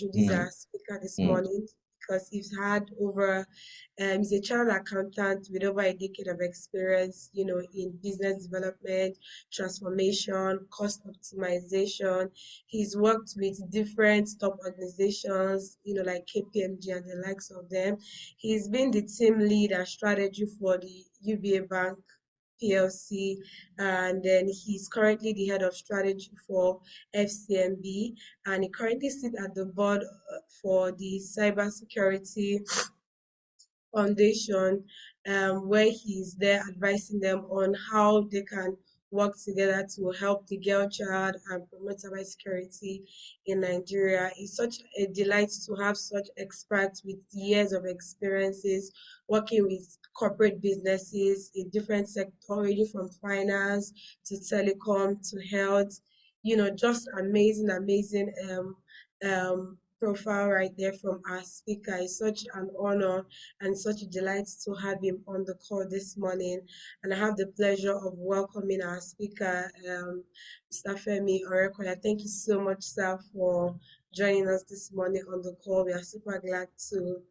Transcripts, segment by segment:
introduce our speaker this morning because he's had over, he's a chartered accountant with over a decade of experience, in business development, transformation, cost optimization. He's worked with different top organizations, like KPMG and the likes of them. He's been the team lead and strategy for the UBA Bank PLC, and then he's currently the head of strategy for FCMB, and he currently sits at the board for the Cybersecurity Foundation, where he's there advising them on how they can work together to help the girl child and promote cybersecurity in Nigeria. It's such a delight to have such experts with years of experiences working with corporate businesses in different sectors, ranging from finance to telecom to health. Just amazing profile right there from our speaker. It's such an honor and such a delight to have him on the call this morning. And I have the pleasure of welcoming our speaker, Mr. Femi Orekoya. Thank you so much, sir, for joining us this morning on the call. We are super glad to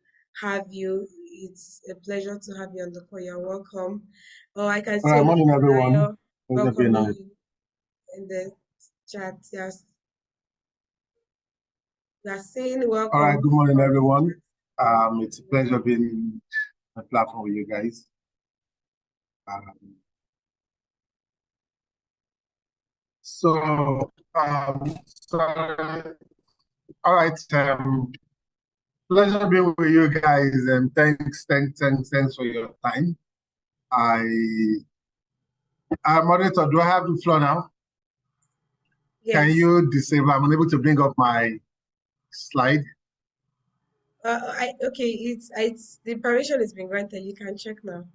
have you. It's a pleasure to have you on the call. You're welcome. I can see morning, everyone. Welcome you in the chat. Yes. Welcome. All right, good morning, everyone. It's a pleasure being on the platform with you guys. All right, pleasure being with you guys, and thanks for your time. Moderator, do I have the floor now? Yes. Can you disable? I'm unable to bring up my slide. Okay, it's the permission has been granted. You can check now.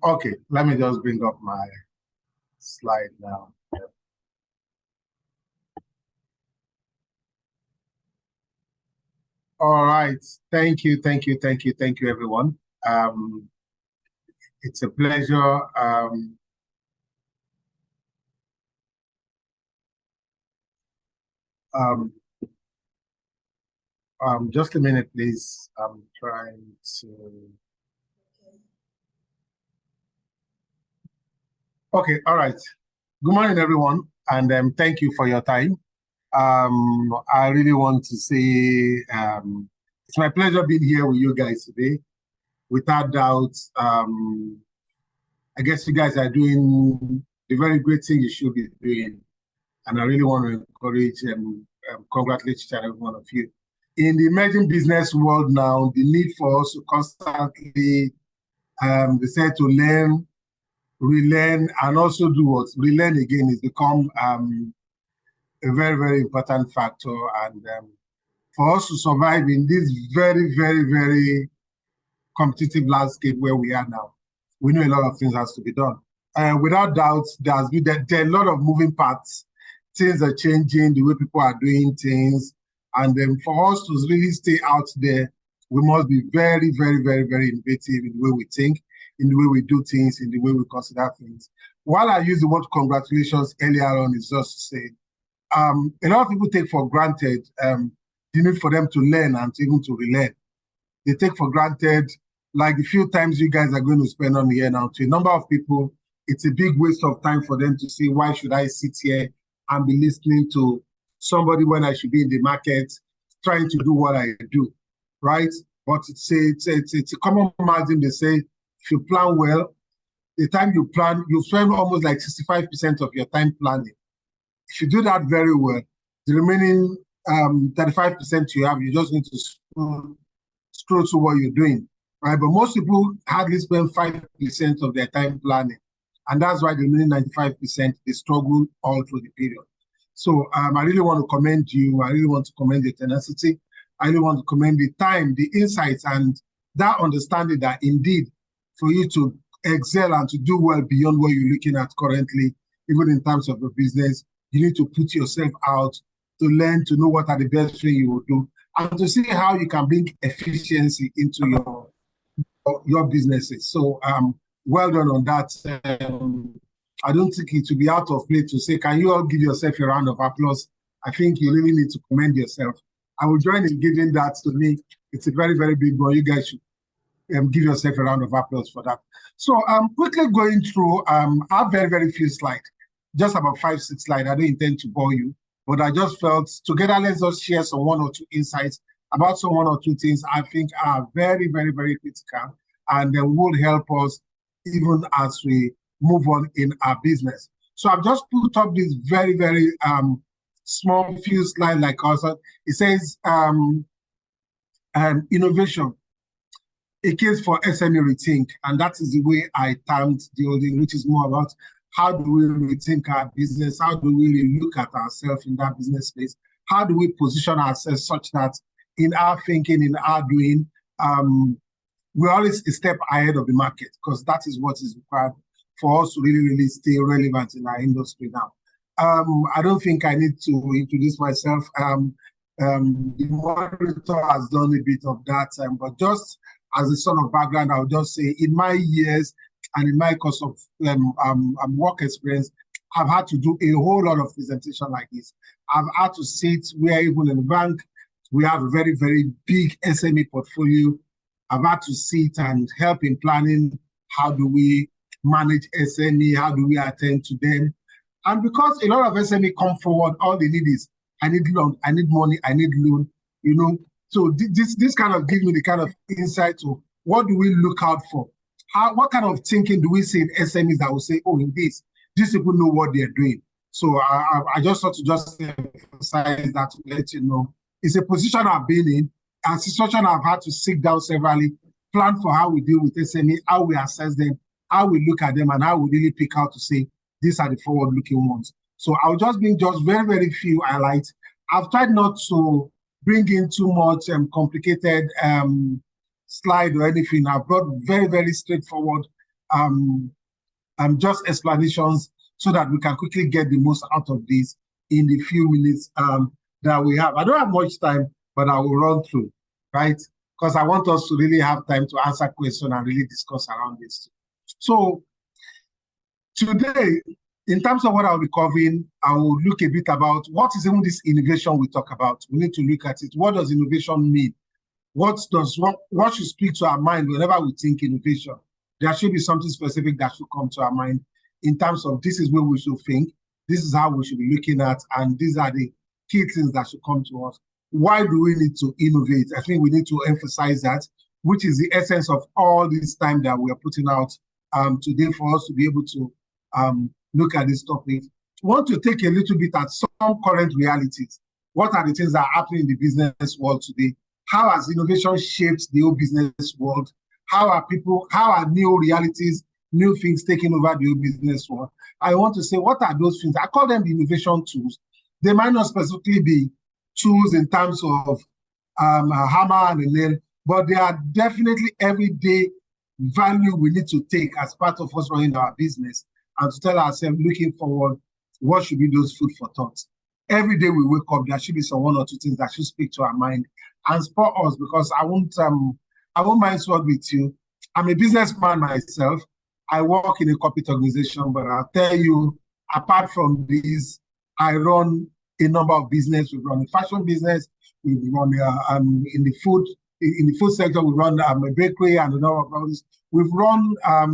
Okay, let me just bring up my slide now. All right, thank you, everyone. It's a pleasure. Just a minute, please. I'm trying to. Okay, all right. Good morning, everyone, and thank you for your time. I really want to say it's my pleasure being here with you guys today. Without doubt, I guess you guys are doing the very great thing you should be doing, and I really want to encourage and congratulate each and every one of you. In the emerging business world now, the need for us to constantly, they said, to learn, relearn, and also do what? Relearn again has become a very, very important factor. And for us to survive in this very, very, very competitive landscape where we are now, we know a lot of things has to be done. Without doubt, there are a lot of moving parts. Things are changing, the way people are doing things. And then for us to really stay out there, we must be very, very, very, very innovative in the way we think, in the way we do things, in the way we consider things. While I use the word congratulations earlier on, is just to say, a lot of people take for granted the need for them to learn and even to relearn. They take for granted, like the few times you guys are going to spend on here now, to a number of people, it's a big waste of time for them to say, why should I sit here and be listening to somebody when I should be in the market trying to do what I do, right? But it's a common margin. They say, if you plan well, the time you plan, you spend almost like 65% of your time planning. If you do that very well, the remaining 35% you have, you just need to scroll through what you're doing, right? But most people hardly spend 5% of their time planning. And that's why the remaining 95%, they struggle all through the period. So I really want to commend you. I really want to commend the tenacity. I really want to commend the time, the insights, and that understanding that indeed, for you to excel and to do well beyond what you're looking at currently, even in terms of the business, you need to put yourself out to learn, to know what are the best things you will do, and to see how you can bring efficiency into your businesses. So well done on that. I don't think it would be out of place to say, can you all give yourself a round of applause? I think you really need to commend yourself I will join in giving that. To me, it's a very, very big one. You guys should give yourself a round of applause for that. So I'm quickly going through our very, very few slides, just about 5, 6 slides. I don't intend to bore you, but I just felt together, let's just share some 1 or 2 insights about some 1 or 2 things I think are very, very, very critical and will help us even as we move on in our business. So I've just put up this very, very small few slides like also. It says innovation, a case for SME rethink, and that is the way I termed the whole thing, which is more about how do we rethink our business, how do we really look at ourselves in that business space, how do we position ourselves such that in our thinking, in our doing, we're always a step ahead of the market, because that is what is required for us to really, really stay relevant in our industry now. I don't think I need to introduce myself. The moderator has done a bit of that, but just as a sort of background, I'll just say in my years and in my course of work experience, I've had to do a whole lot of presentation like this. I've had to sit where even in the bank, we have a very, very big SME portfolio. I've had to sit and help in planning how do we manage SME, how do we attend to them. And because a lot of SME come forward, all they need is, I need loan, I need money, I need loan, you know. So this kind of gives me the kind of insight to what do we look out for? What kind of thinking do we see in SMEs that will say, oh, in this, these people know what they're doing. So I just thought to just emphasize that to let you know. It's a position I've been in, a situation I've had to sit down severally, plan for how we deal with SME, how we assess them, how we look at them, and how we really pick out to say, these are the forward-looking ones. So I'll just bring just very, very few highlights. I've tried not to bring in too much complicated slide or anything. I've brought very, very straightforward just explanations so that we can quickly get the most out of this in the few minutes that we have. I don't have much time, but I will run through, right? Because I want us to really have time to answer questions and really discuss around this. So today, in terms of what I'll be covering, I will look a bit about what is even this innovation we talk about. We need to look at it. What does innovation mean? What should speak to our mind whenever we think innovation? There should be something specific that should come to our mind in terms of this is where we should think, this is how we should be looking at, and these are the key things that should come to us. Why do we need to innovate? I think we need to emphasize that, which is the essence of all this time that we are putting out today for us to be able to look at this topic. I want to take a little bit at some current realities. What are the things that are happening in the business world today? How has innovation shaped the whole business world? How are new realities, new things taking over the whole business world? I want to say, what are those things? I call them the innovation tools. They might not specifically be tools in terms of a hammer and a nail, but they are definitely everyday value we need to take as part of us running our business and to tell ourselves, looking forward, what should be those food for thought? Every day we wake up, there should be some 1 or 2 things that should speak to our mind and spur us, because I won't mind sword with you. I'm a businessman myself. I work in a corporate organization, but I'll tell you, apart from this, I run a number of business. We run a fashion business. We run in the food sector. We run a bakery and a number of others. We've run a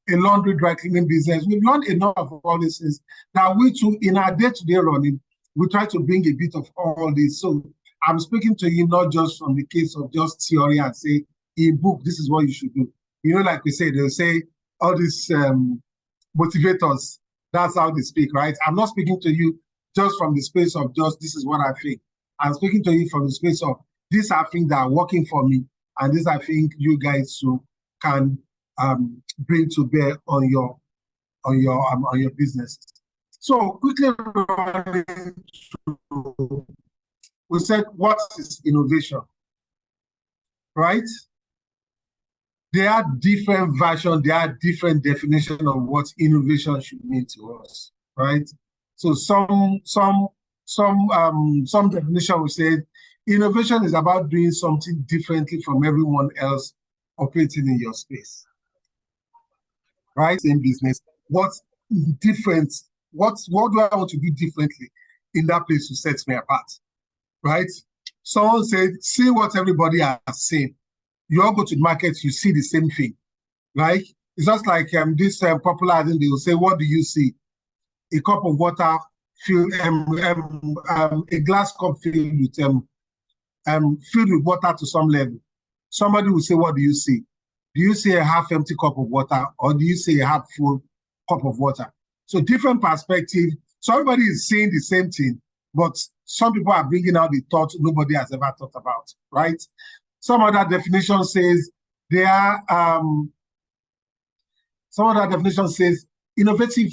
laundry dry cleaning business. We've run a number of all these things that we too, in our day-to-day running, we try to bring a bit of all this. So I'm speaking to you not just from the case of just theory and say, in book, this is what you should do. You know, like we say, they'll say all these motivators, that's how they speak, right? I'm not speaking to you just from the space of just, this is what I think. I'm speaking to you from the space of, these are things that are working for me, and these I think you guys too can bring to bear on your business. So quickly, we said, what is innovation, right? There are different versions, there are different definitions of what innovation should mean to us, right? So some definition will say innovation is about doing something differently from everyone else operating in your space, right? In business, what's different? What do I want to do differently in that place to set me apart? right? Someone said, see what everybody has seen. You all go to the market, you see the same thing, right? It's just like this popular thing, they will say, what do you see? A cup of water filled, a glass cup filled with water to some level. Somebody will say, what do you see? Do you see a half-empty cup of water, or do you see a half-full cup of water? So different perspective. So everybody is saying the same thing, but some people are bringing out the thought nobody has ever thought about, right? Some other definition says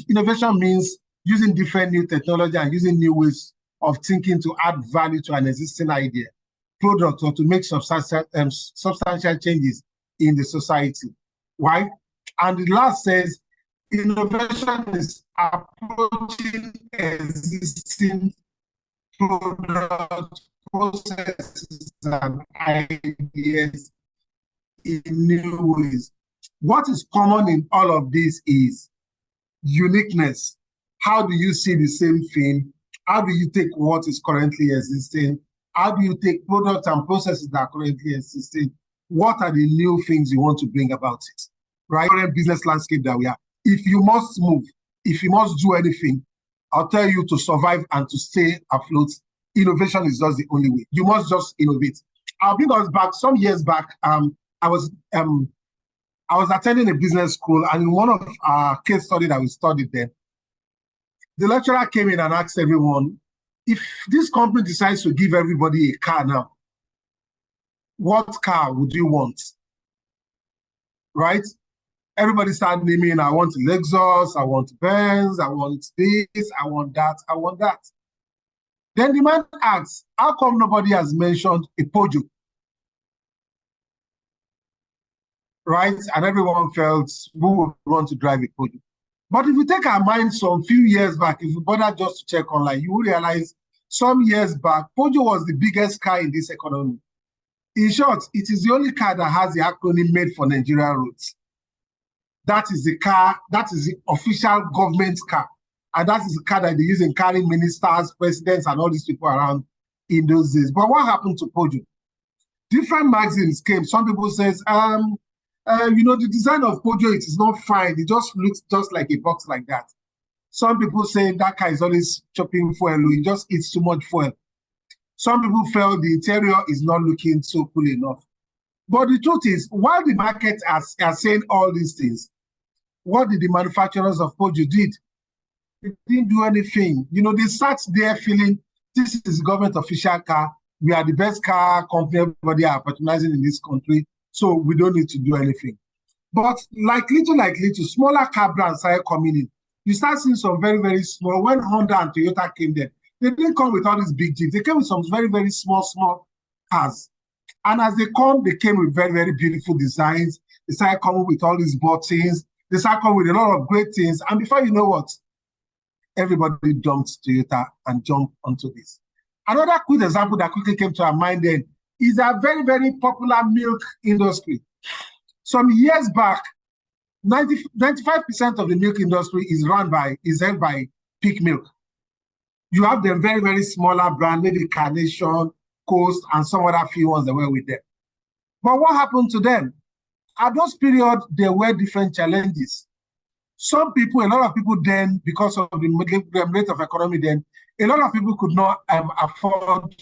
innovation means using different new technology and using new ways of thinking to add value to an existing idea, product, or to make substantial changes in the society, right? And the last says, innovation is approaching existing product, processes, and ideas in new ways. What is common in all of this is uniqueness. How do you see the same thing? How do you take what is currently existing? How do you take products and processes that are currently existing? What are the new things you want to bring about it? Right? Current business landscape that we are. If you must move, if you must do anything, I'll tell you, to survive and to stay afloat, innovation is just the only way. You must just innovate. I'll bring us back. Some years back, I was attending a business school, and in one of our case study that we studied there, the lecturer came in and asked everyone, if this company decides to give everybody a car now, what car would you want? Right? Everybody started naming, I want Lexus, I want Benz, I want this, I want that, I want that. Then the man asks, how come nobody has mentioned a Peugeot? Right? And everyone felt, who would want to drive a Peugeot? But if you take our mind some few years back, if you bother just to check online, you will realize some years back, Peugeot was the biggest car in this economy. In short, it is the only car that has the acronym made for Nigerian roads. That is the car, that is the official government car. And that is the car that they use in carrying ministers, presidents, and all these people around in those days. But what happened to Peugeot? Different magazines came. Some people says, the design of Peugeot, it is not fine. It just looks just like a box like that. Some people say that car is always chopping fuel. It just eats too much fuel. Some people felt the interior is not looking so cool enough. But the truth is, while the market are saying all these things, what did the manufacturers of Peugeot did? They didn't do anything. They sat there feeling, this is government official car. We are the best car company everybody are patronizing in this country, so we don't need to do anything. But like little, smaller car brands started coming in. You start seeing some very, very small. When Honda and Toyota came there, they didn't come with all these big jeeps. They came with some very, very small cars. And as they came with very, very beautiful designs. They started coming with all these buttons. They started coming with a lot of great things. And before you know what, everybody dumped Toyota and jumped onto this. Another quick example that quickly came to our mind then is a very, very popular milk industry. Some years back, 95% of the milk industry is held by Peak Milk. You have the very, very smaller brand, maybe Carnation, Coast, and some other few ones that were with them. But what happened to them? At those periods, there were different challenges. Some people, a lot of people then, because of the rate of economy then, a lot of people could not afford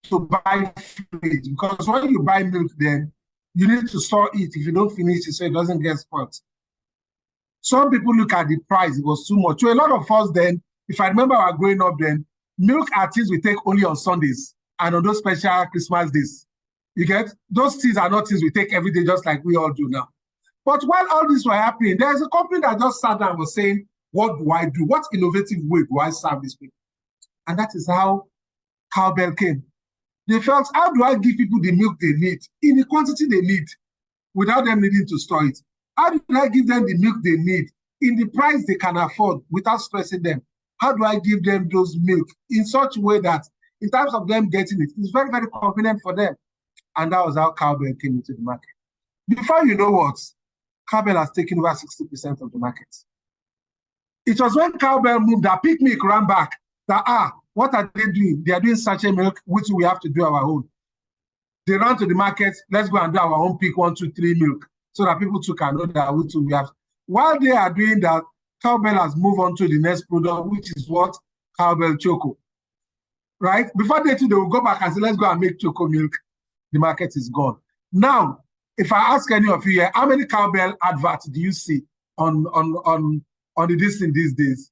to buy fridge, because when you buy milk then, you need to store it if you don't finish it so it doesn't get spoiled. Some people look at the price, it was too much. So a lot of us then, if I remember our growing up then, milk are things we take only on Sundays and on those special Christmas days. You get? Those things are not things we take every day just like we all do now. But while all this were happening, there's a company that just sat down and was saying, what do I do? What innovative way do I serve these people? And that is how Cowbell came. They felt, how do I give people the milk they need in the quantity they need without them needing to store it? How do I give them the milk they need in the price they can afford without stressing them? How do I give them those milk in such a way that in terms of them getting it, it's very, very convenient for them? And that was how Cowbell came into the market. Before you know what, Cowbell has taken over 60% of the market. It was when Cowbell moved that Peak Milk ran back that, what are they doing? They are doing sachet milk, which we have to do our own. They run to the market, let's go and do our own pick 1, 2, 3 milk, so that people too can know that we too we have. While they are doing that, Cowbell has moved on to the next product, which is what? Cowbell Choco. Right? Before they will go back and say, let's go and make Choco milk. The market is gone. Now, if I ask any of you here, how many Cowbell adverts do you see on the listing these days?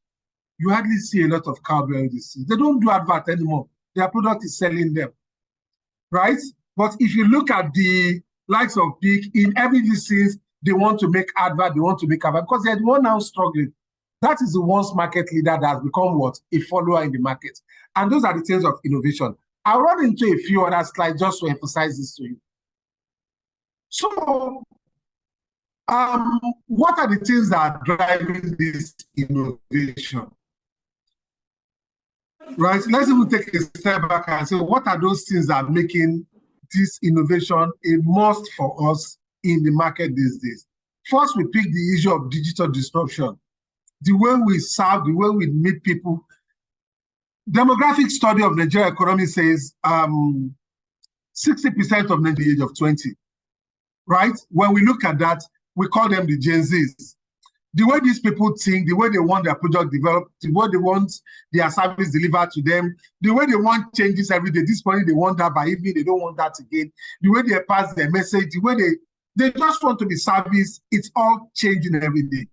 You hardly see a lot of Cowbell these days. They don't do advert anymore. Their product is selling them. Right? But if you look at the likes of Peak, in every disease, they want to make advert, they want to make advert, because they're the one now struggling. That is the once market leader that has become what? A follower in the market. And those are the things of innovation. I'll run into a few other slides just to emphasize this to you. So, what are the things that are driving this innovation? Right, let's even take a step back and say, what are those things that are making this innovation a must for us in the market these days? First, we pick the issue of digital disruption. The way we serve, the way we meet people. Demographic study of Nigeria economy says 60% of men the age of 20, right? When we look at that, we call them the Gen Zs. The way these people think, the way they want their product developed, the way they want their service delivered to them, the way they want changes every day. This morning they want that, by evening they don't want that again. The way they pass their message, the way they just want to be serviced, it's all changing every day.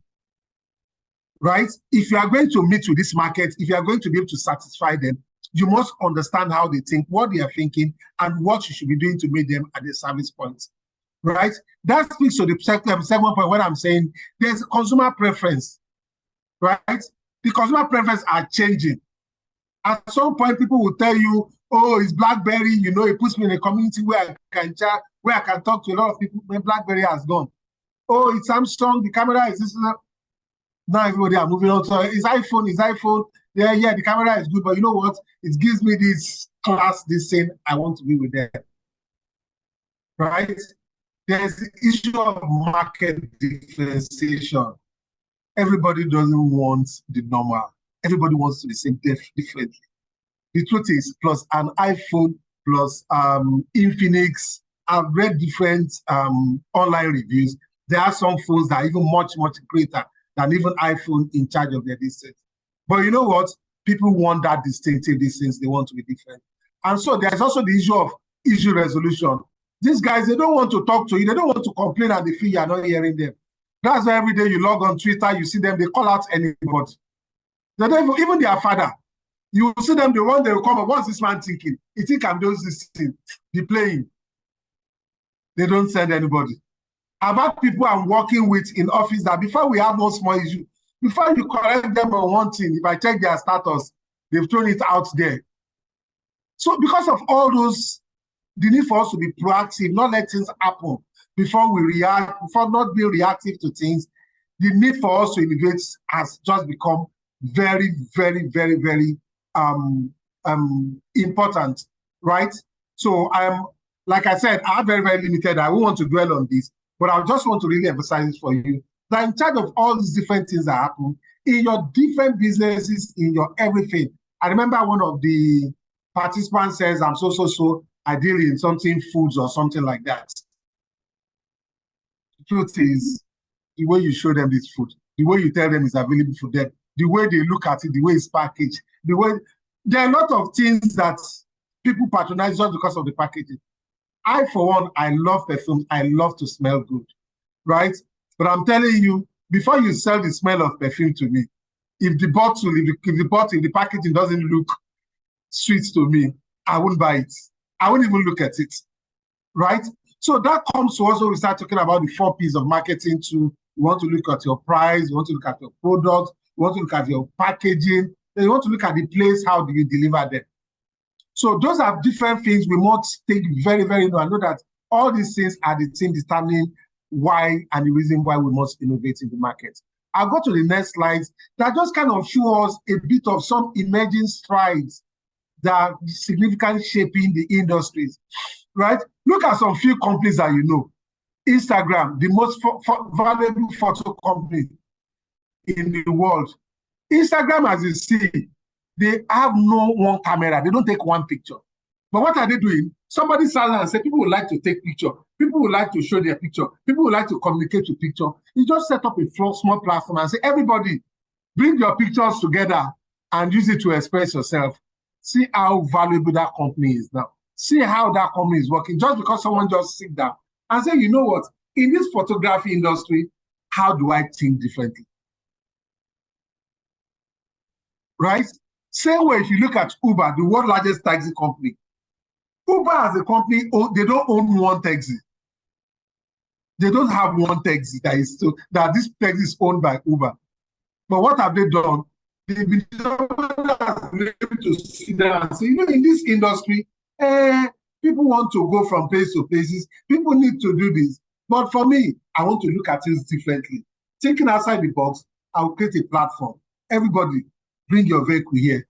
Right? If you are going to meet with this market, if you are going to be able to satisfy them, you must understand how they think, what they are thinking, and what you should be doing to meet them at the service point. Right? That speaks to the second point when I'm saying there's consumer preference. Right? The consumer preference are changing. At some point, people will tell you, oh, it's BlackBerry, you know, it puts me in a community where I can chat, where I can talk to a lot of people when BlackBerry has gone. Oh, it's Samsung, the camera is this. Now everybody are moving on. So it's iPhone. Yeah, the camera is good, but you know what? It gives me this class, this thing, I want to be with them. Right? There's the issue of market differentiation. Everybody doesn't want the normal. Everybody wants to be same differently. The truth is, plus an iPhone, plus Infinix. I've read different online reviews. There are some phones that are even much, much greater than even iPhone in charge of their distance. But you know what? People want that distinctive distance. They want to be different. And so there's also the issue of issue resolution. These guys, they don't want to talk to you. They don't want to complain and they feel you're not hearing them. That's why every day you log on Twitter, you see them, they call out anybody. They don't even their father. You will see them, the one they will come up, what's this man thinking? He think I'm doing this thing, be playing. They don't send anybody. I've had people I'm working with in office that before we have one small issue, before you correct them on one thing, if I check their status, they've thrown it out there. So because of all those, the need for us to be proactive, not let things happen before we react, before not being reactive to things, the need for us to innovate has just become very, very, very, very important, right? So like I said, I'm very, very limited. I won't want to dwell on this, but I just want to really emphasize it for you that in charge of all these different things that happen in your different businesses, in your everything. I remember one of the participants says, I'm so ideally in something foods or something like that. The truth is, the way you show them this food, the way you tell them it's available for them, the way they look at it, the way it's packaged, the way there are a lot of things that people patronize just because of the packaging. I, for one, I love perfume. I love to smell good, right? But I'm telling you, before you sell the smell of perfume to me, if the bottle, if the packaging doesn't look sweet to me, I wouldn't buy it. I wouldn't even look at it, right? So that comes to us when we start talking about the 4 P's of marketing too. You want to look at your price, you want to look at your product, you want to look at your packaging, then you want to look at the place, how do you deliver them. So those are different things we must take very, very new. I know that all these things are the thing determining why and the reason why we must innovate in the market. I'll go to the next slides that just kind of show us a bit of some emerging strides that are significantly shaping the industries, right? Look at some few companies that you know. Instagram, the most valuable photo company in the world. Instagram, as you see, They have no one camera. They don't take one picture. But what are they doing? Somebody sat down and said, people would like to take picture. People would like to show their picture. People would like to communicate with picture. You just set up a small platform and say, everybody, bring your pictures together and use it to express yourself. See how valuable that company is now. See how that company is working. Just because someone just sit down and say, you know what, in this photography industry, how do I think differently? Right? Same way, if you look at Uber, the world's largest taxi company, Uber as a company, they don't own one taxi. They don't have one taxi that this taxi is owned by Uber. But what have they done? They've been able to sit down and say, you know, in this industry, people want to go from place to places. People need to do this. But for me, I want to look at things differently. Thinking outside the box, I'll create a platform. Everybody, bring your vehicle here.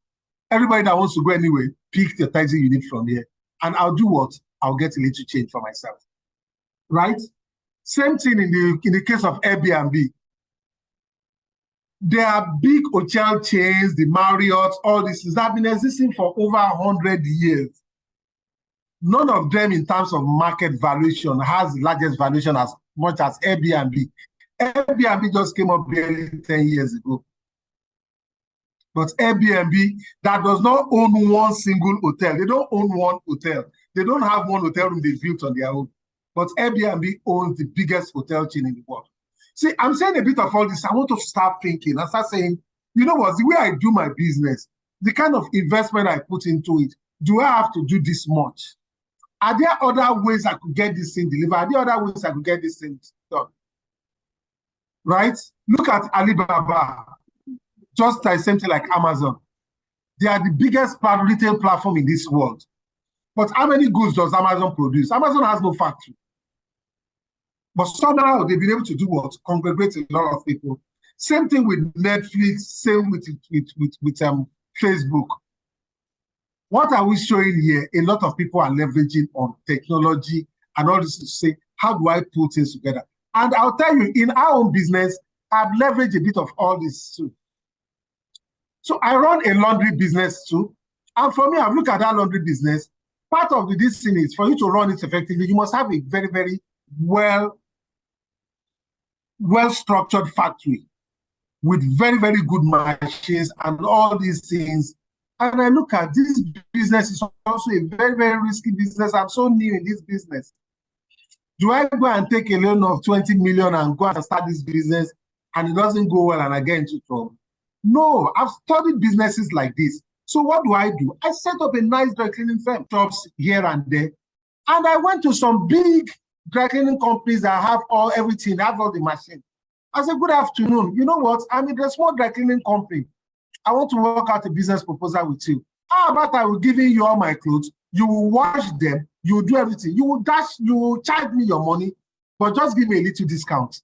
Everybody that wants to go anywhere, pick the taxi you need from here. And I'll do what? I'll get a little change for myself. Right? Same thing in the case of Airbnb. There are big hotel chains, the Marriott, all this that have been existing for over 100 years. None of them in terms of market valuation has the largest valuation as much as Airbnb. Airbnb just came up barely 10 years ago. But Airbnb, that does not own one single hotel. They don't own one hotel. They don't have one hotel room they built on their own. But Airbnb owns the biggest hotel chain in the world. See, I'm saying a bit of all this. I want to start thinking and start saying, you know what, the way I do my business, the kind of investment I put into it, do I have to do this much? Are there other ways I could get this thing delivered? Are there other ways I could get this thing done? Right? Look at Alibaba. Just like something like Amazon. They are the biggest retail platform in this world. But how many goods does Amazon produce? Amazon has no factory. But somehow they've been able to do what? Congregate a lot of people. Same thing with Netflix, same with Facebook. What are we showing here? A lot of people are leveraging on technology and all this to say, how do I put things together? And I'll tell you, in our own business, I've leveraged a bit of all this too. So I run a laundry business too. And for me, I've looked at that laundry business. Part of this thing is for you to run it effectively, you must have a very, very well-structured factory with very, very good machines and all these things. And I look at this business is also a very, very risky business. I'm so new in this business. Do I go and take a loan of 20 million and go and start this business and it doesn't go well and I get into trouble? No, I've studied businesses like this. So what do? I set up a nice dry cleaning firm, shops here and there. And I went to some big dry cleaning companies that have everything, have all the machines. I said, good afternoon. You know what? I'm in a small dry cleaning company. I want to work out a business proposal with you. How about I will give you all my clothes? You will wash them. You will do everything. You will charge me your money, but just give me a little discount.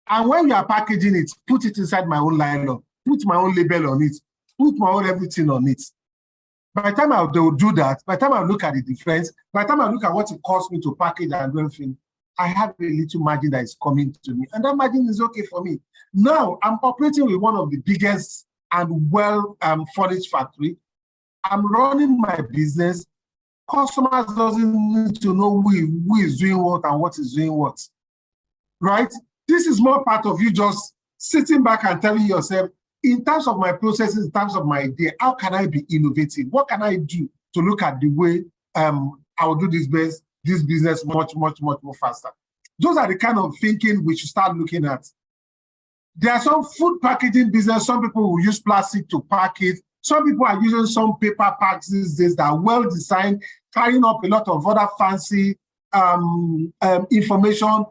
And when you are packaging it, put it inside my own nylon. Put my own label on it, put my own everything on it. By the time they will do that, by the time I look at the difference, by the time I look at what it costs me to package and everything, I have a little margin that is coming to me. And that margin is okay for me. Now, I'm operating with one of the biggest and well-furnished factory. I'm running my business. Customers doesn't need to know who is doing what and what is doing what. Right? This is more part of you just sitting back and telling yourself, in terms of my processes, in terms of my idea, how can I be innovative? What can I do to look at the way I will do this business much, much, much more faster? Those are the kind of thinking we should start looking at. There are some food packaging business. Some people will use plastic to pack it. Some people are using some paper packs these days that are well designed, carrying up a lot of other fancy information.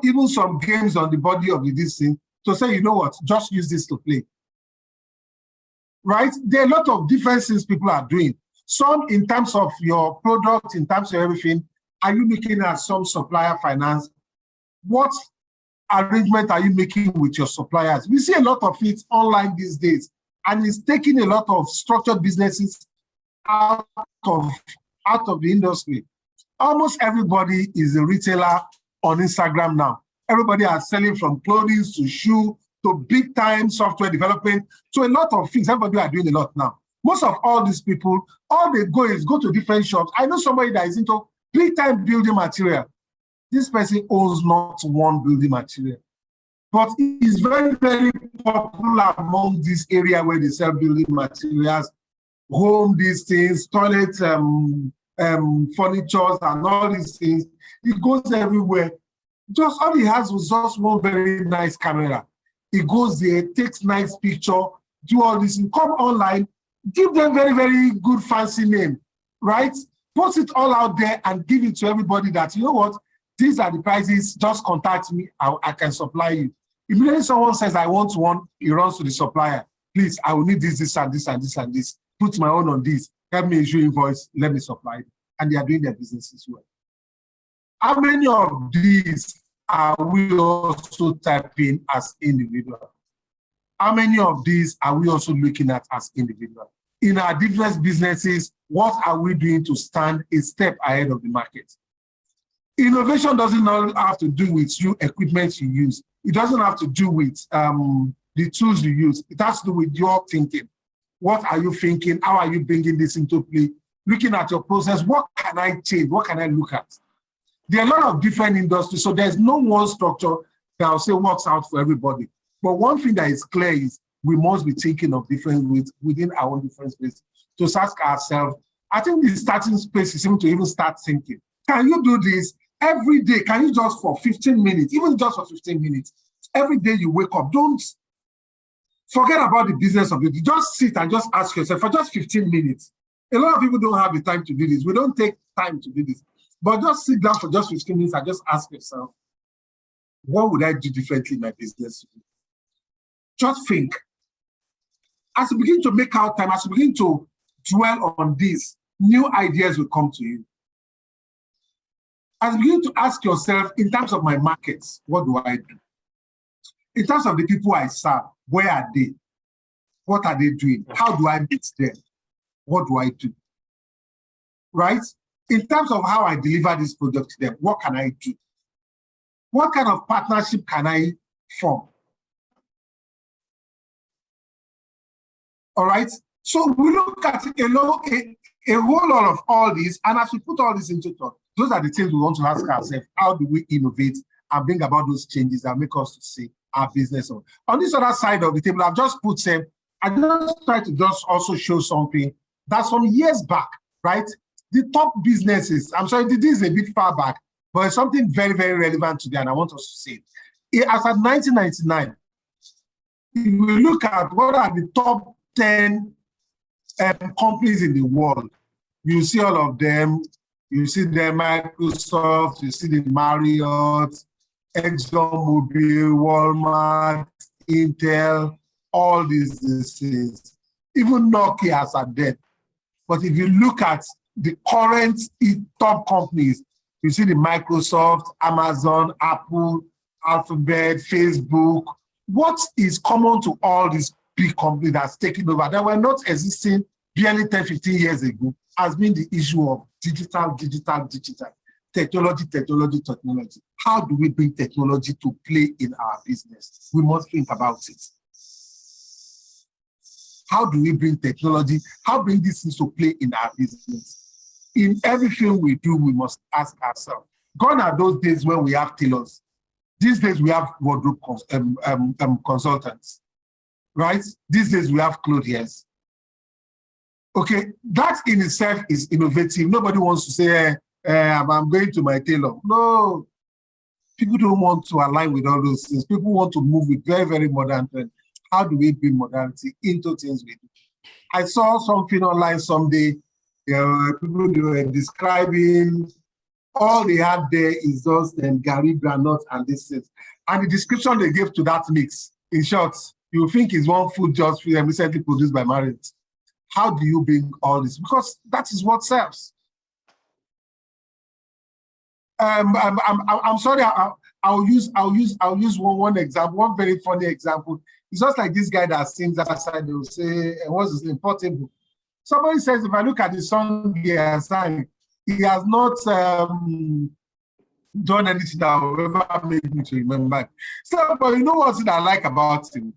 Even some games on the body of this thing to say, you know what, just use this to play. Right? There are a lot of different things people are doing. Some in terms of your product, in terms of everything. Are you looking at some supplier finance? What arrangement are you making with your suppliers? We see a lot of it online these days, and it's taking a lot of structured businesses out of the industry. Almost everybody is a retailer on Instagram now. Everybody are selling from clothing to shoe to big time software development. So a lot of things, everybody are doing a lot now. Most of all these people, all they go is go to different shops. I know somebody that is into big-time building material. This person owns not one building material, but it's very, very popular among this area where they sell building materials, home, these things, toilet, furniture, and all these things. It goes everywhere. Just all he has was just one very nice camera. He goes there, takes nice picture, do all this, and come online, give them very, very good fancy name, right? Post it all out there and give it to everybody that, you know what, these are the prices, just contact me, I can supply you. Immediately someone says, I want one, he runs to the supplier. Please, I will need this, and this, and this, and this. Put my own on this. Help me issue invoice, let me supply it. And they are doing their business as well. How many of these are we also typing as individuals? How many of these are we also looking at as individuals? In our different businesses, what are we doing to stand a step ahead of the market? Innovation doesn't have to do with you equipment you use. It doesn't have to do with the tools you use. It has to do with your thinking. What are you thinking? How are you bringing this into play? Looking at your process, what can I change? What can I look at? There are a lot of different industries, so there's no one structure that I'll say works out for everybody. But one thing that is clear is we must be thinking of different ways within our own different spaces to ask ourselves. I think the starting space is to even start thinking. Can you do this every day? Can you just for 15 minutes, even just for 15 minutes, every day you wake up, don't forget about the business of it. You just sit and just ask yourself for just 15 minutes. A lot of people don't have the time to do this. We don't take time to do this. But just sit down for just 15 minutes and just ask yourself, what would I do differently in my business? Just think. As you begin to make out time, as you begin to dwell on this, new ideas will come to you. As you begin to ask yourself, in terms of my markets, what do I do? In terms of the people I serve, where are they? What are they doing? How do I meet them? What do I do? Right? In terms of how I deliver this product to them, what can I do? What kind of partnership can I form? All right? So we look at a whole lot of all this, and as we put all this into thought, those are the things we want to ask ourselves. How do we innovate and bring about those changes that make us to see our business on this other side of the table? I've just put some, I just try to just also show something that some years back, right? The top businesses, I'm sorry, this is a bit far back, but it's something very, very relevant today, and I want us to say it. As at 1999, if we look at what are the top 10 companies in the world, you see all of them. You see the Microsoft, you see the Marriott, ExxonMobil, Walmart, Intel, all these things. Even Nokia are dead. But if you look at the current top companies, you see the Microsoft, Amazon, Apple, Alphabet, Facebook. What is common to all these big companies that's taken over that were not existing barely 10, 15 years ago has been the issue of digital, technology. How do we bring technology to play in our business? We must think about it. How do we bring technology? How bring these things to play in our business? In everything we do, we must ask ourselves. Gone are those days when we have tailors. These days we have wardrobe consultants, right? These days we have clothiers. Okay, that in itself is innovative. Nobody wants to say, I'm going to my tailor. No, people don't want to align with all those things. People want to move with very, very modern trends. How do we bring modernity into things we do? I saw something online someday. People were describing all they had there is just Gary Granot and this things. And the description they gave to that mix, in short, you think is one food just recently produced by Marriott. How do you bring all this? Because that is what sells. I'm sorry. I'll use one example, one very funny example. It's just like this guy that sings outside. They will say, "What's his name? Portable." Somebody says, if I look at the song he has sang, he has not done anything that will ever make me to remember. So, but you know what I like about him?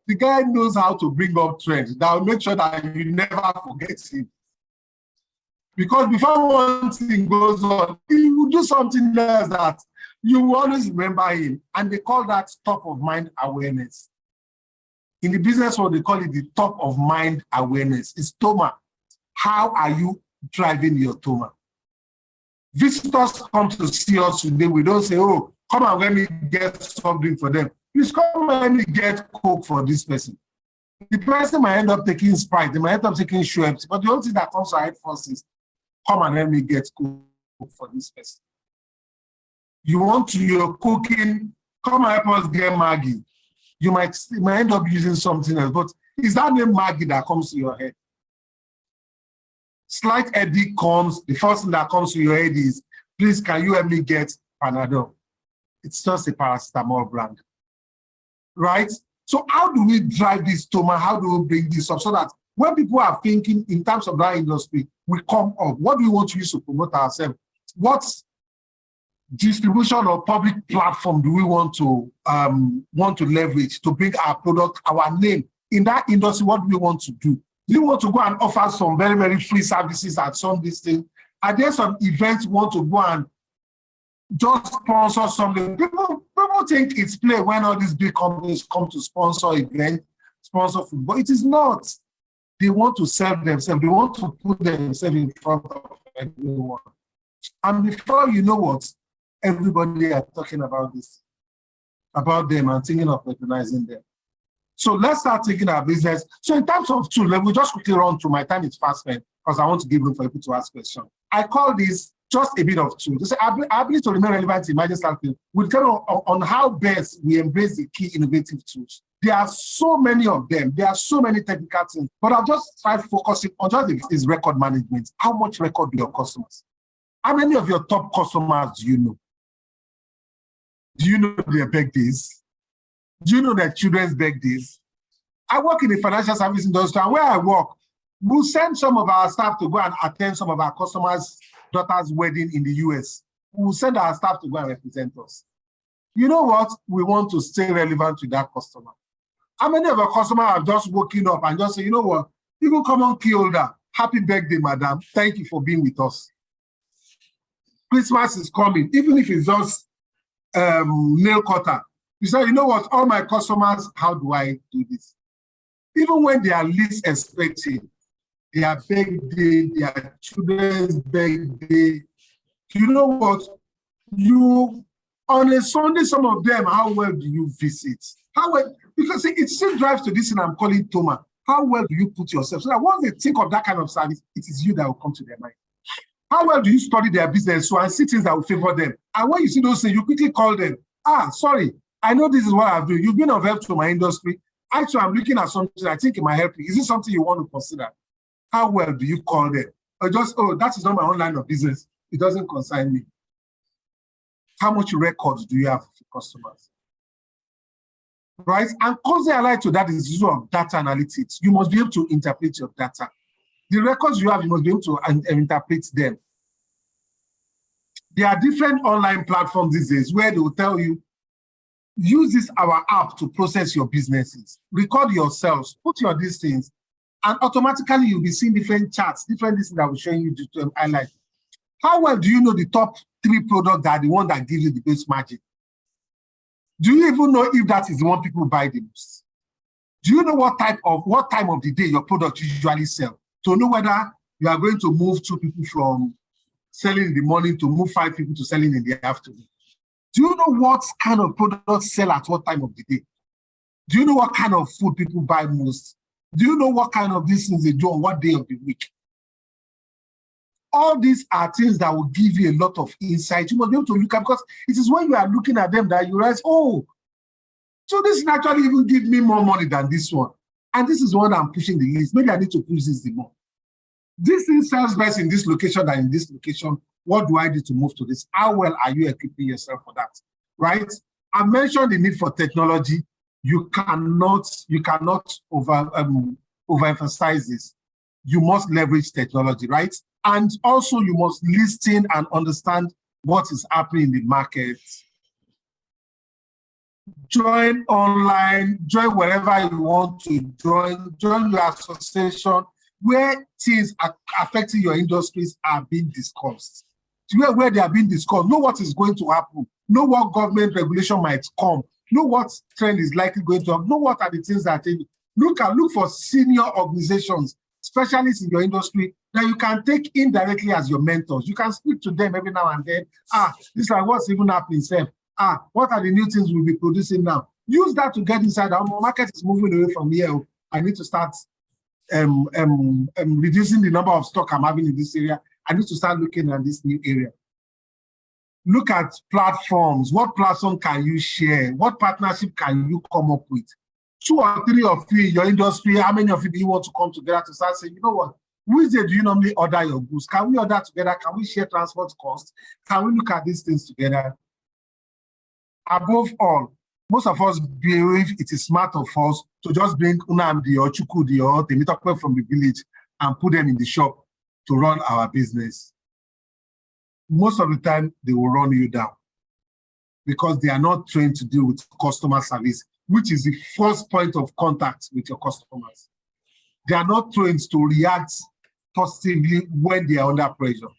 The guy knows how to bring up trends that will make sure that you never forget him. Because before one thing goes on, he will do something else that you will always remember him. And they call that top of mind awareness. In the business world, they call it the top of mind awareness. It's TOMA. How are you driving your TOMA? Visitors come to see us today. We don't say, oh, come and let me get something for them. Please come and let me get Coke for this person. The person might end up taking Sprite. They might end up taking Schweppes. But the only thing that comes to head first is, come and let me get Coke for this person. You want to, you're cooking, come and help us get Maggie. You might end up using something else. But is that name Maggie that comes to your head? Slight headache comes, the first thing that comes to your head is, please, can you help me get Panadol? It's just a paracetamol brand, right? So how do we drive this TOMA? How do we bring this up so that when people are thinking in terms of that industry, we come up? What do we want to use to promote ourselves? What distribution or public platform do we want to leverage to bring our product, our name in that industry? What do we want to do? Do you want to go and offer some very, very free services at some distance? Are there some events you want to go and just sponsor something? People think it's play when all these big companies come to sponsor events, sponsor football. It is not. They want to sell themselves. They want to put themselves in front of everyone. And before you know what, everybody are talking about this, about them and thinking of recognizing them. So let's start taking our business. So in terms of tool, let me just quickly run through. My time is fast spent because I want to give room for people to ask questions. I call this just a bit of tool. This ability to remain relevant in emerging startups. We'll tell on how best we embrace the key innovative tools. There are so many of them. There are so many technical things, but I'll just try focusing on just this record management. How much record do your customers? How many of your top customers do you know? Do you know their birthdays? Do you know their children's birthdays? I work in the financial service industry, and where I work, we'll send some of our staff to go and attend some of our customers' daughters' wedding in the US. We'll send our staff to go and represent us. You know what? We want to stay relevant to that customer. How many of our customers have just woken up and just say, you know what? People come on, key holder. Happy birthday, madam. Thank you for being with us. Christmas is coming, even if it's just nail cutter. You say, you know what, all my customers, how do I do this? Even when they are least expecting their birthday, their children's birthday, you know what, you, on a Sunday, some of them, how well do you visit? How well, because it still drives to this thing I'm calling TOMA. How well do you put yourself? So that once they think of that kind of service, it is you that will come to their mind. How well do you study their business so and see things that will favor them? And when you see those things, you quickly call them. Sorry, I know this is what I'm doing. You've been of help to my industry. Actually, I'm looking at something I think it might help you. Is it something you want to consider? How well do you call them? Or just, oh, that is not my own line of business. It doesn't concern me. How much records do you have of your customers? Right? And closely allied to that is the use of data analytics. You must be able to interpret your data. The records you have, you must be able to interpret them. There are different online platforms these days where they will tell you, use this our app to process your businesses. Record yourselves, put your these things, and automatically you'll be seeing different charts, different things that will show you to highlight. How well do you know the top 3 products that are the one that gives you the best margin? Do you even know if that is the one people buy the most? Do you know what time of the day your product usually sell? To know whether you are going to move 2 people from selling in the morning to move 5 people to selling in the afternoon. Do you know what kind of products sell at what time of the day? Do you know what kind of food people buy most? Do you know what kind of these things they do on what day of the week? All these are things that will give you a lot of insight. You must be able to look at, because it is when you are looking at them that you realize, oh, so this naturally even give me more money than this one. And this is what I'm pushing the least. Maybe I need to push this the more. This thing sells best in this location than in this location. What do I do to move to this? How well are you equipping yourself for that? Right? I mentioned the need for technology. You cannot overemphasize this. You must leverage technology, right? And also you must listen and understand what is happening in the market. join online, join wherever you want to join your association where things are affecting your industries are being discussed. Where they are being discussed, know what is going to happen, know what government regulation might come, know what trend is likely going to happen, know what are the things that are changing. Look for senior organizations, specialists in your industry that you can take indirectly as your mentors. You can speak to them every now and then. These are what's even happening, Sam. What are the new things we'll be producing now? Use that to get inside. Our market is moving away from here. I need to start reducing the number of stock I'm having in this area. I need to start looking at this new area. Look at platforms. What platform can you share? What partnership can you come up with? 2 or 3 of you in your industry, how many of you do you want to come together to start saying, you know what, which day do you normally order your goods? Can we order together? Can we share transport costs? Can we look at these things together? Above all, most of us believe it is smart of us to just bring Unamdi or Chukudi or Temitope from the village and put them in the shop to run our business. Most of the time, they will run you down because they are not trained to deal with customer service, which is the first point of contact with your customers. They are not trained to react positively when they are under pressure.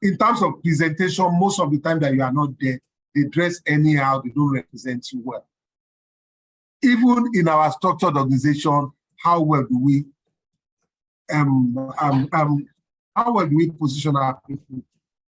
In terms of presentation, most of the time that you are not there, they dress anyhow, they don't represent you well. Even in our structured organization, how well do we position our people?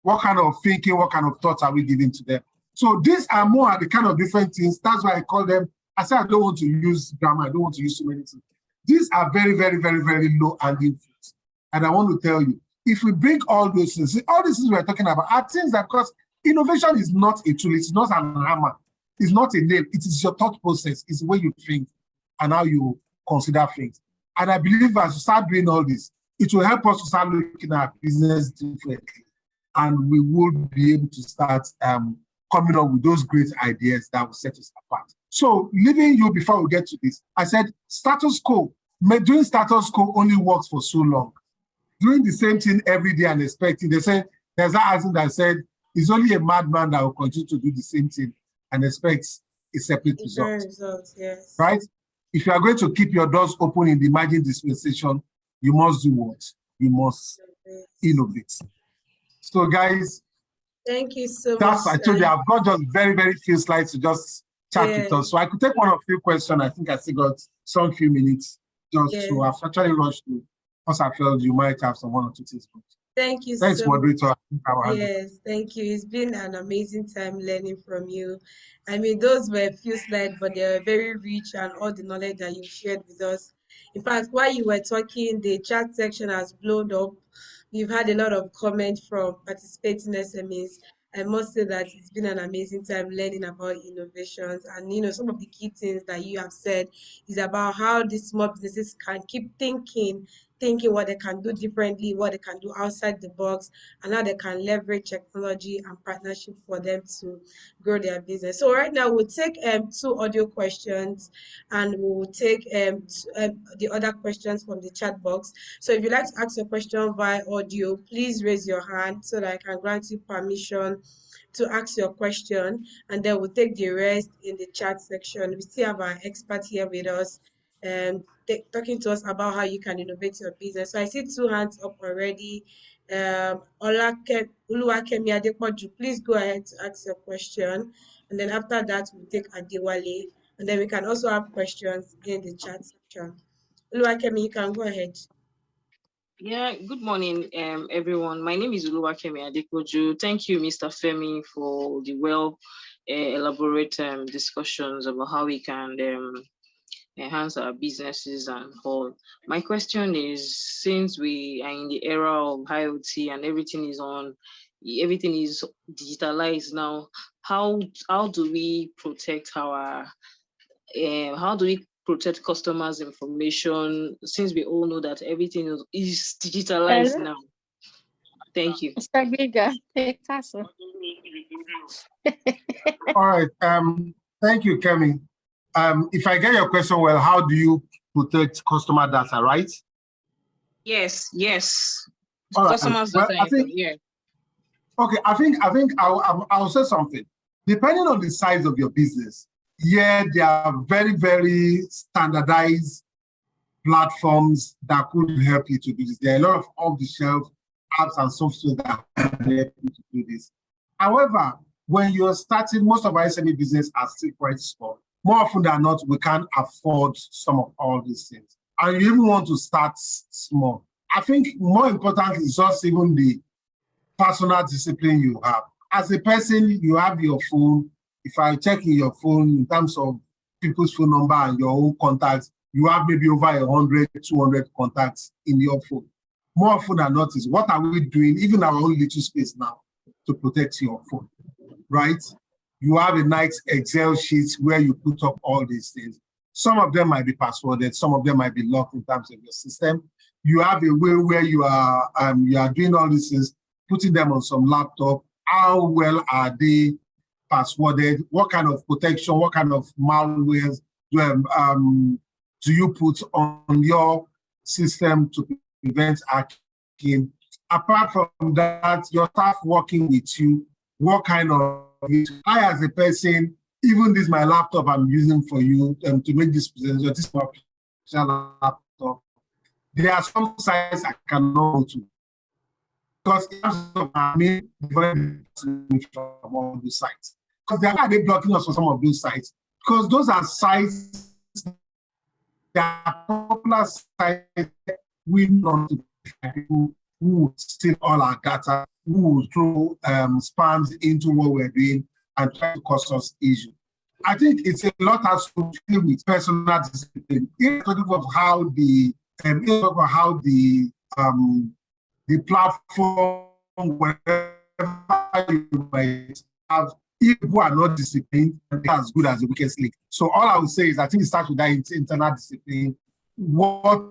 What kind of thinking, what kind of thoughts are we giving to them? So these are more the kind of different things. That's why I call them, I said I don't want to use grammar, I don't want to use too many things. These are very, very, very, very low hanging fruits. And I want to tell you, if we bring all those things, all these things we're talking about are things that, because innovation is not a tool, it's not an hammer, it's not a nail, it is your thought process, it's the way you think and how you consider things. And I believe as you start doing all this, it will help us to start looking at business differently. And we will be able to start coming up with those great ideas that will set us apart. So leaving you before we get to this, I said status quo. Doing status quo only works for so long. Doing the same thing every day and expecting, they said, there's that accent that said, it's only a madman that will continue to do the same thing and expect a separate result. Yes. Right? If you are going to keep your doors open in the emerging dispensation, you must do what? You must innovate. So guys, thank you so much. I told you I've got just very, very few slides to just chat with us. So I could take one or few questions. I think I still got some few minutes just to have actually rushed to, because I felt you might have some 1 or 2 things. Thank you. Thanks, so moderator. Yes, thank you. It's been an amazing time learning from you. I mean, those were a few slides, but they were very rich and all the knowledge that you shared with us. In fact, while you were talking, the chat section has blown up. We've had a lot of comments from participating SMEs. I must say that it's been an amazing time learning about innovations. And, you know, some of the key things that you have said is about how these small businesses can keep thinking what they can do differently, what they can do outside the box, and how they can leverage technology and partnership for them to grow their business. So right now we'll take 2 audio questions, and we'll take the other questions from the chat box. So if you'd like to ask a question via audio, please raise your hand so that I can grant you permission to ask your question, and then we'll take the rest in the chat section. We still have our expert here with us talking to us about how you can innovate your business. So I see 2 hands up already. Oluwakemi Adepoju, please go ahead to ask your question. And then after that, we'll take Adewale. And then we can also have questions in the chat section. Oluwakemi, you can go ahead. Yeah, good morning, everyone. My name is Oluwakemi Adepoju. Thank you, Mr. Femi, for the elaborate discussions about how we can enhance our businesses and all. My question is, since we are in the era of IoT and everything is digitalized now, how do we protect protect customers' information, since we all know that everything is digitalized now? Thank you. Mr. Giga, all right. Thank you, Kemi. If I get your question well, how do you protect customer data, right? Yes. All right. Customers data. I think, yeah. Okay, I think I'll say something. Depending on the size of your business, Yeah, there are very, very standardized platforms that could help you to do this. There are a lot of off-the-shelf apps and software that help you to do this. However, when you're starting, most of our SME business are still quite small. More often than not, we can't afford some of all these things. And you even want to start small. I think more important is just even the personal discipline you have. As a person, you have your phone. If I check in your phone in terms of people's phone number and your own contacts, you have maybe over 100, 200 contacts in your phone. More often than not is what are we doing, even our own little space now, to protect your phone, right? You have a nice Excel sheet where you put up all these things. Some of them might be passworded, some of them might be locked in terms of your system. You have a way where you are doing all these things, putting them on some laptop. How well are they passworded? What kind of protection, what kind of malwares do you put on your system to prevent hacking? Apart from that, your staff working with you, what kind of, I as a person, even this my laptop I'm using for you to make this presentation, this is my laptop. There are some sites I cannot go to because I mean from all those sites. Because they are blocking us for some of those sites. Because those are sites that are popular sites we not people who steal all our data, who throw spams into what we're doing and try to cause us issues. I think it's a lot has to do with personal discipline, irrespective of how the platform, wherever you might have, if people are not disciplined, they're as good as the weakest link. So all I would say is I think it starts with that internal discipline. What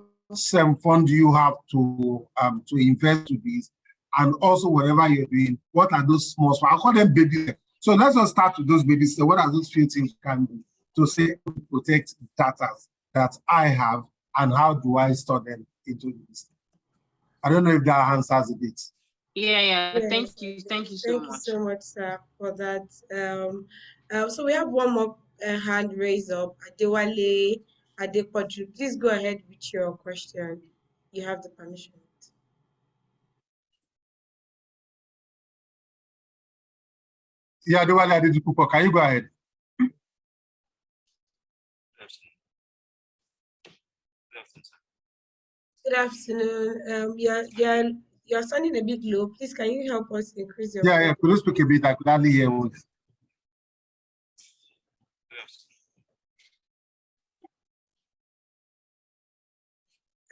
fund do you have to invest to this? And also whatever you're doing, what are those small, I call them baby steps. So let's just start with those baby steps. What are those few things you can do to say protect data that I have, and how do I store them into this? I don't know if that answers a bit. Yeah. Yes. Thank you so much. Thank you so much, sir, for that. So we have one more hand raised up. Adewale Adepoju, please go ahead with your question. You have the permission. Yeah, Adewale Adepoju, can you go ahead? Good afternoon. You're sounding a bit low. Please, can you help us increase your Yeah, could you speak a bit? I could hardly hear you.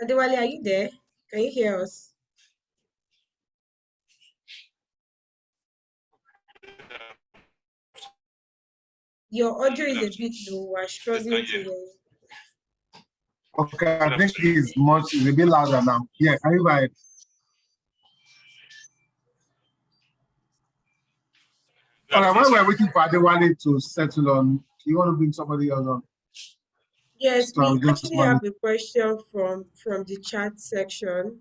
Adewale, are you there? Can you hear us? Your audio is a bit low. We're struggling to hear you. Okay, I think it's a bit louder now. Yeah, can you go ahead? All right, while we're waiting for Adewale to settle on, you want to bring somebody else on? Yes, we actually have a question from the chat section.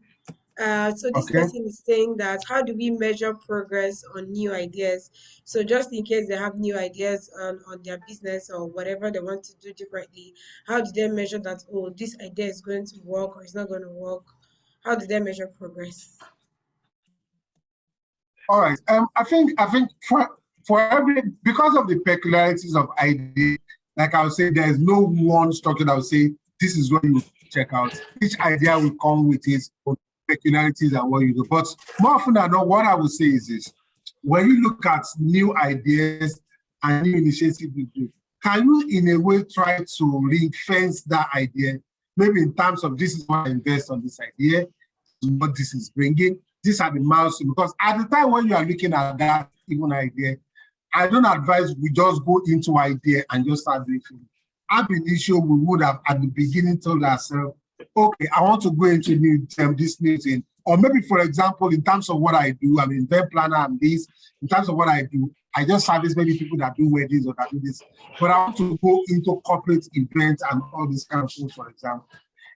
So this person is saying that how do we measure progress on new ideas? So just in case they have new ideas on their business or whatever they want to do differently, how do they measure that, oh, this idea is going to work or it's not going to work? How do they measure progress? All right. I think for every, because of the peculiarities of idea, like I would say, there is no one structure that would say this is what you check out. Each idea will come with its peculiarities and what you do. But more often than not, what I would say is this: when you look at new ideas and new initiatives you do, can you in a way try to ring-fence that idea? Maybe in terms of this is what I invest on this idea, what this is bringing. These are the milestones, because at the time when you are looking at that even idea, I don't advise we just go into idea and just start doing things. At the issue, we would have at the beginning told ourselves, okay, I want to go into this new thing. Or maybe, for example, in terms of what I do, I'm an event planner and this, in terms of what I do, I just service many people that do weddings or that do this. But I want to go into corporate events and all these kind of things, for example.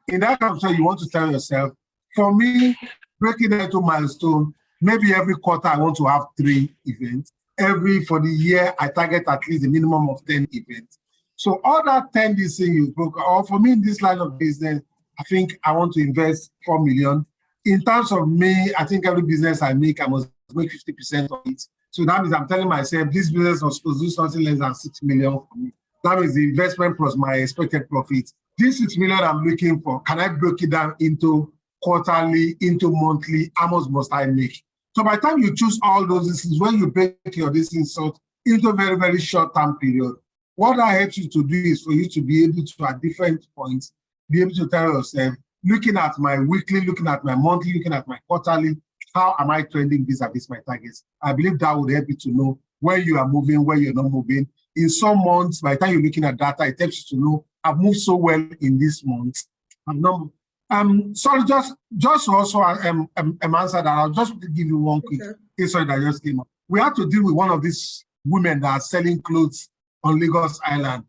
In that kind of time, you want to tell yourself, for me, breaking it into milestone, maybe every quarter I want to have 3 events. For the year, I target at least a minimum of 10 events. So all that 10 this thing you broke, or for me in this line of business, I think I want to invest 4 million. In terms of me, I think every business I make, I must make 50% of it. So that means I'm telling myself this business was supposed to do something less than 6 million for me. That means the investment plus my expected profit. This 6 million I'm looking for, can I break it down into quarterly, into monthly? How much must I make? So by the time you choose all those, this is when you break your distance into a very, very short-term period. What that helps you to do is for you to be able to, at different points, be able to tell yourself, looking at my weekly, looking at my monthly, looking at my quarterly, how am I trending vis-a-vis my targets? I believe that would help you to know where you are moving, where you're not moving. In some months, by the time you're looking at data, it helps you to know, I've moved so well in this month. I'm not. Sorry, just also answer that. I'll just give you one quick insight that just came up. We had to deal with one of these women that are selling clothes on Lagos Island.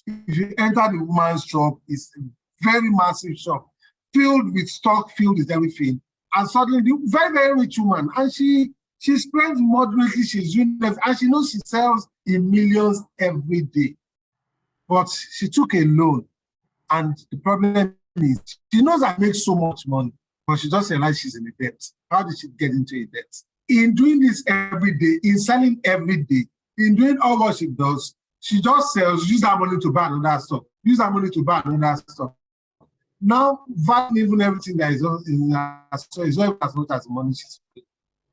If you enter the woman's shop, it's a very massive shop, filled with stock, filled with everything. And suddenly, the very, very rich woman, and she spends moderately, she's doing that, and she knows she sells in millions every day. But she took a loan, and the problem is, she knows I make so much money, but she just realized she's in a debt. How did she get into a debt? In doing this every day, in selling every day, in doing all what she does, she just sells, use that money to buy another stuff, use that money to buy another stuff. Now, valuing even everything that is in her store is not as much as the money she's paying.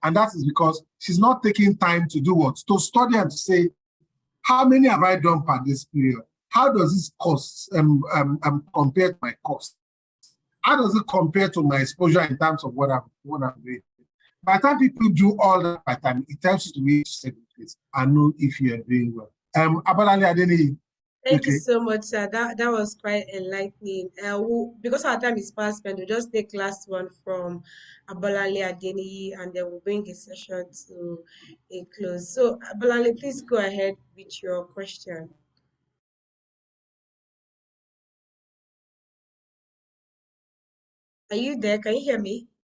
And that is because she's not taking time to do what? To study and to say, how many have I done per this period? How does this cost compare to my cost? How does it compare to my exposure in terms of what I'm doing? By the time people do all that, by the time it tells you to reach a certain place and know if you are doing well. Abolale Adeniyi. Thank you so much, sir. That was quite enlightening. Because our time is past, we'll just take last one from Abolale Adeniyi, and then we'll bring the session to a close. So, Abolale, please go ahead with your question. Are you there? Can you hear me?